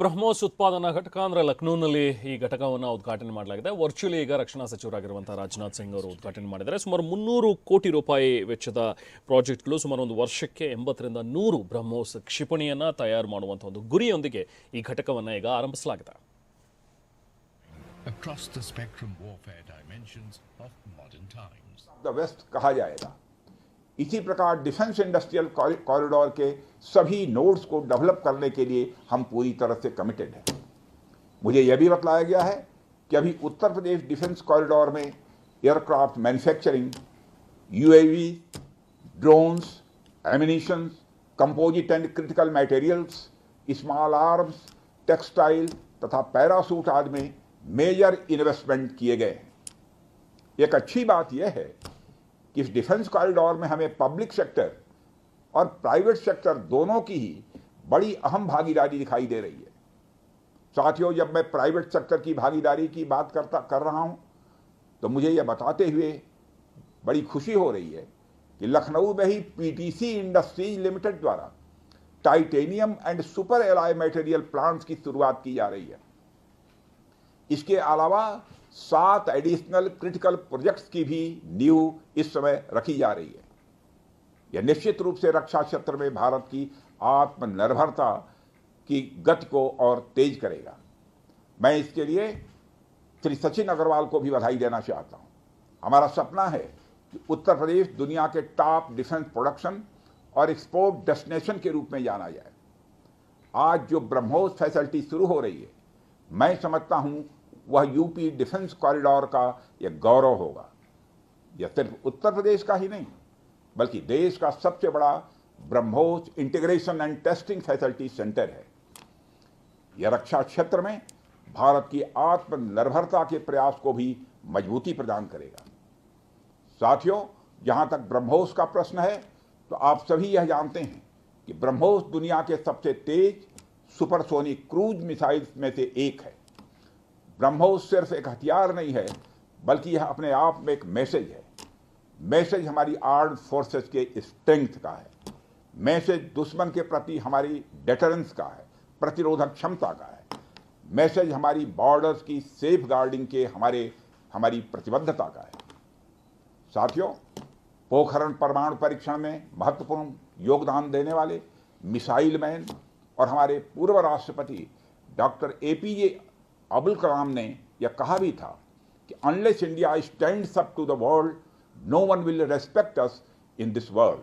ಬ್ರಹ್ಮೋಸ್ ಉತ್ಪಾದನಾ ಘಟಕ ಅಂದರೆ ಲಕ್ನೋನಲ್ಲಿ ಈ ಘಟಕವನ್ನು ಉದ್ಘಾಟನೆ ಮಾಡಲಾಗಿದೆ. ವರ್ಚುವಲಿ ಈಗ ರಕ್ಷಣಾ ಸಚಿವರಾಗಿರುವಂಥ ರಾಜನಾಥ್ ಸಿಂಗ್ ಅವರು ಉದ್ಘಾಟನೆ ಮಾಡಿದ್ದಾರೆ. ಸುಮಾರು 300 ಕೋಟಿ ರೂಪಾಯಿ ವೆಚ್ಚದ ಪ್ರಾಜೆಕ್ಟ್ಗಳು ಸುಮಾರು ಒಂದು ವರ್ಷಕ್ಕೆ 80 ರಿಂದ 100 ಬ್ರಹ್ಮೋಸ್ ಕ್ಷಿಪಣಿಯನ್ನು ತಯಾರು ಮಾಡುವಂಥ ಒಂದು ಗುರಿಯೊಂದಿಗೆ ಈ ಘಟಕವನ್ನು ಈಗ ಆರಂಭಿಸಲಾಗಿದೆ. Across the spectrum warfare dimensions of modern times. The West कहा जाएगा. इसी प्रकार डिफेंस इंडस्ट्रियल कॉरिडोर के सभी नोड्स को डेवलप करने के लिए हम पूरी तरह से कमिटेड हैं. मुझे यह भी बतलाया गया है कि अभी उत्तर प्रदेश डिफेंस कॉरिडोर में aircraft manufacturing, UAV, drones, ammunitions, composite and critical materials, small arms, textile तथा पैरासूट आदि में मेजर इन्वेस्टमेंट किए गए हैं. एक अच्छी बात यह है कि इस डिफेंस कॉरिडोर में हमें पब्लिक सेक्टर और प्राइवेट सेक्टर दोनों की ही बड़ी अहम भागीदारी दिखाई दे रही है. साथियों, जब मैं प्राइवेट सेक्टर की भागीदारी की बात कर रहा हूं तो मुझे यह बताते हुए बड़ी खुशी हो रही है कि लखनऊ में ही पीटीसी इंडस्ट्रीज लिमिटेड द्वारा titanium and super alloy material plants की शुरुआत की जा रही है. इसके अलावा 7 एडिशनल क्रिटिकल प्रोजेक्ट्स की भी नींव इस समय रखी जा रही है. यह निश्चित रूप से रक्षा क्षेत्र में भारत की आत्मनिर्भरता की गति को और तेज करेगा. मैं इसके लिए श्री सचिन अग्रवाल को भी बधाई देना चाहता हूं. हमारा सपना है कि उत्तर प्रदेश दुनिया के टॉप डिफेंस प्रोडक्शन और एक्सपोर्ट डेस्टिनेशन के रूप में जाना जाए. आज जो ब्रह्मोस फैसिलिटी शुरू हो रही है, मैं समझता हूं वह यूपी डिफेंस कॉरिडोर का एक गौरव होगा. यह सिर्फ उत्तर प्रदेश का ही नहीं बल्कि देश का सबसे बड़ा BrahMos integration and testing facility centre है. यह रक्षा क्षेत्र में भारत की आत्मनिर्भरता के प्रयास को भी मजबूती प्रदान करेगा. साथियों, जहां तक ब्रह्मोस का प्रश्न है तो आप सभी यह जानते हैं कि ब्रह्मोस दुनिया के सबसे तेज सुपरसोनिक क्रूज मिसाइल्स में से एक है. ब्रह्मोस सिर्फ एक हथियार नहीं है बल्कि यह अपने आप में एक मैसेज है. मैसेज हमारी आर्म्ड फोर्सेस के स्ट्रेंथ का है. मैसेज दुश्मन के प्रति हमारी डेटरेंस का है, प्रतिरोधक क्षमता का है. मैसेज हमारी बॉर्डर्स की सेफ गार्डिंग के हमारी प्रतिबद्धता का है. साथियों, पोखरण परमाणु परीक्षण में महत्वपूर्ण योगदान देने वाले मिसाइल मैन और हमारे पूर्व राष्ट्रपति डॉक्टर APJ अब्दुल कलाम ने यह कहा भी था कि unless India stands up to the world, no one will respect us in this world.